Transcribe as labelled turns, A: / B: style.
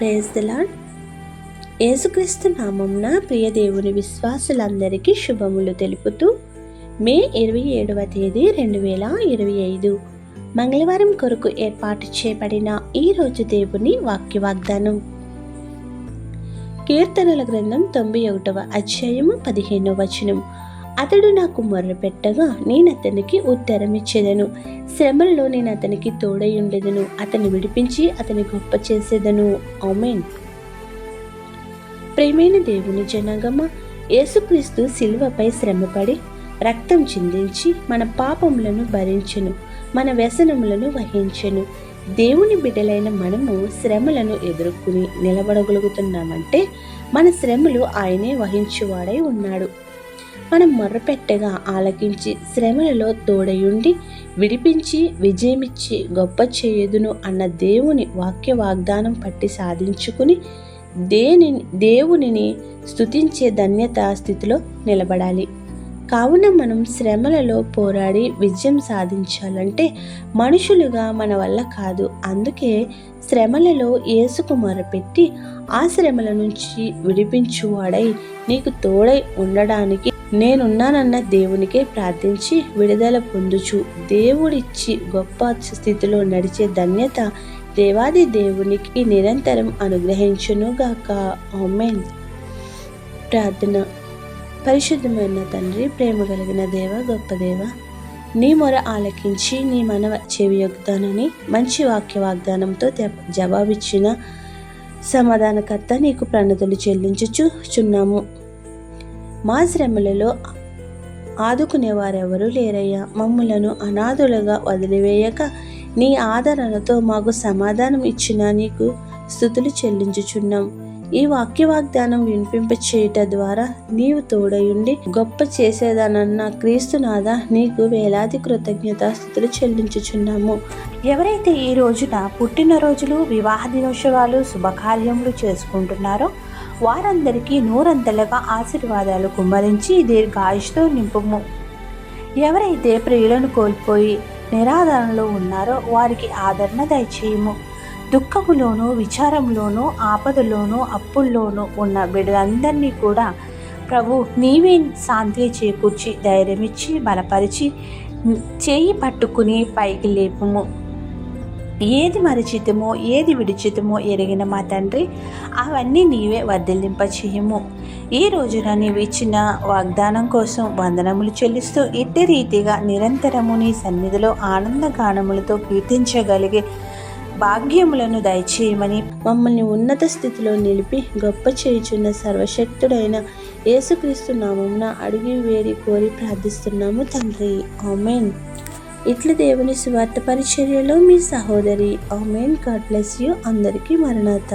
A: Praise the lord. యేసుక్రీస్తు నామమున ప్రియ దేవుని విశ్వాసులందరికీ శుభములు తెలుపుతూ మే 27వ తేదీ 2025 మంగళవారం కొరకు ఏర్పాటు చేయబడిన ఈరోజు దేవుని వాక్య వాగ్దానం. కీర్తనల గ్రంథం 91వ అధ్యాయము 15వ వచనం. అతడు నాకు మొర్రపెట్టగా నేను అతనికి ఉత్తరమిచ్చేదను, శ్రమలలో నేను అతనికి తోడై ఉండేదను, అతన్ని విడిపించి అతని గొప్ప చేసేదను. ఆమేన్. ప్రియమైన దేవుని జనాంగమా, యేసుక్రీస్తు శిలువపై శ్రమపడి రక్తం చిందించి మన పాపములను భరించెను, మన వ్యసనములను వహించెను. దేవుని బిడ్డలైన మనము శ్రమలను ఎదుర్కొని నిలబడగలుగుతున్నామంటే మన శ్రమలు ఆయనే వహించువాడై ఉన్నాడు. మనం మొర్రపెట్టగా ఆలకించి శ్రమలలో తోడయుండి విడిపించి విజయమిచ్చి గొప్ప చేయుదును అన్న దేవుని వాక్య వాగ్దానం పట్టి సాధించుకుని దేవునిని స్తుతించే ధన్యత స్థితిలో నిలబడాలి. కావున మనం శ్రమలలో పోరాడి విజయం సాధించాలంటే మనుషులుగా మన వల్ల కాదు. అందుకే శ్రమలలో యేసుకు మొరపెట్టి ఆ శ్రమల నుంచి విడిపించువాడై నీకు తోడై ఉండడానికి నేనున్నానన్న దేవునికే ప్రార్థించి విడుదల పొందుచు దేవుడిచ్చి గొప్ప స్థితిలో నడిచే ధన్యత దేవాది దేవునికి నిరంతరం అనుగ్రహించునుగాక. ఆమేన్. ప్రార్థన. పరిశుద్ధమైన తండ్రి, ప్రేమ కలిగిన దేవ, గొప్ప దేవ, నీ మొర ఆలకించి నీ మనవ చెవియొగ్గుతానని మంచి వాక్య వాగ్దానంతో జవాబిచ్చిన సమాధానకర్త నీకు ప్రణతులు చెల్లించుచున్నాము. మా శ్రమలలో ఆదుకునేవారెవరూ లేరయ్యా. మమ్ములను అనాథులుగా వదిలివేయక నీ ఆదరణతో మాకు సమాధానం ఇచ్చిన నీకు స్తుతులు చెల్లించుచున్నాం. ఈ వాక్య వాగ్దానం వినిపింప చేయట ద్వారా నీవు తోడయుండి గొప్ప చేసేదనన్న క్రీస్తునాథ నీకు వేలాది కృతజ్ఞత స్తుతులు చెల్లించుచున్నాము. ఎవరైతే ఈ రోజున పుట్టినరోజులు, వివాహ దినోత్సవాలు, శుభకార్యములు చేసుకుంటున్నారో వారందరికీ నూరంతలుగా ఆశీర్వాదాలు కుమ్మరించి దీర్ఘాయుష్తో నింపుము. ఎవరైతే ప్రియులను కోల్పోయి నిరాదరణలో ఉన్నారో వారికి ఆదరణ దయచేయము. దుఃఖములోనూ విచారంలోనూ ఆపదలోనూ అప్పుల్లోనూ ఉన్న బిడ్డలందరినీ కూడా ప్రభు నీవే శాంతి చేకూర్చి ధైర్యమిచ్చి బలపరిచి చేయి పట్టుకుని పైకి లేపుము. ఏది మరిచితమో ఏది విడిచితమో ఎరిగిన మా తండ్రి అవన్నీ నీవే వర్ధిల్లింపచేయము. ఈ రోజున నీవు ఇచ్చిన వాగ్దానం కోసం వందనములు చెల్లిస్తూ ఇట్టి రీతిగా నిరంతరము నీ సన్నిధిలో ఆనందగానములతో కీర్తించగలిగే భాగ్యములను దయచేయమని మమ్మల్ని ఉన్నత స్థితిలో నిలిపి గొప్ప చేయుచున్న సర్వశక్తుడైన యేసుక్రీస్తు నామమున అడిగి వేడి కోరి ప్రార్థిస్తున్నాము తండ్రి. ఆమేన్. ఇట్లా దేవుని సువార్త పరిచర్యలో మీ సహోదరి. ఆమేన్. God bless you. అందరికీ మరణాత.